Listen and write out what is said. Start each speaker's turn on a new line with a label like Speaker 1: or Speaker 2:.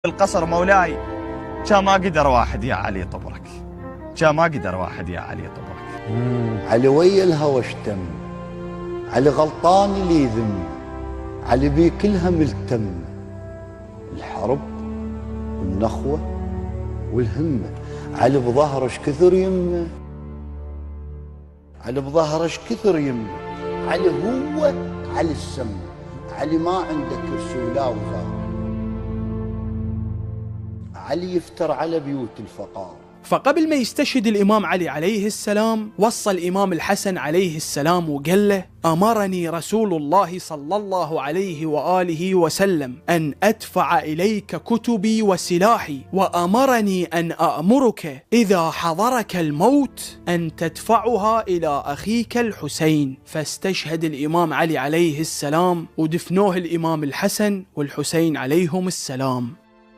Speaker 1: القصر مولاي، جا ما قدر واحد يا علي طبرك، جا ما قدر واحد يا علي طبرك.
Speaker 2: علي ويا الهوى اشتم، علي غلطان اللي يذم، علي بيه كلها ملتم، الحرب والنخوة والهمة، علي بظهره اش كثر يمه، علي بظهره اش كثر يمه، علي هو علي السمه، علي ما عنده كرسي ولا وزاره، علي يفتر على بيوت الفقار.
Speaker 3: فقبل ما يستشهد الإمام علي عليه السلام وصى الإمام الحسن عليه السلام وقال له: أمرني رسول الله صلى الله عليه وآله وسلم أن أدفع إليك كتبي وسلاحي، وأمرني أن أأمرك إذا حضرك الموت أن تدفعها إلى أخيك الحسين. فاستشهد الإمام علي عليه السلام ودفنوه الإمام الحسن والحسين عليهم السلام.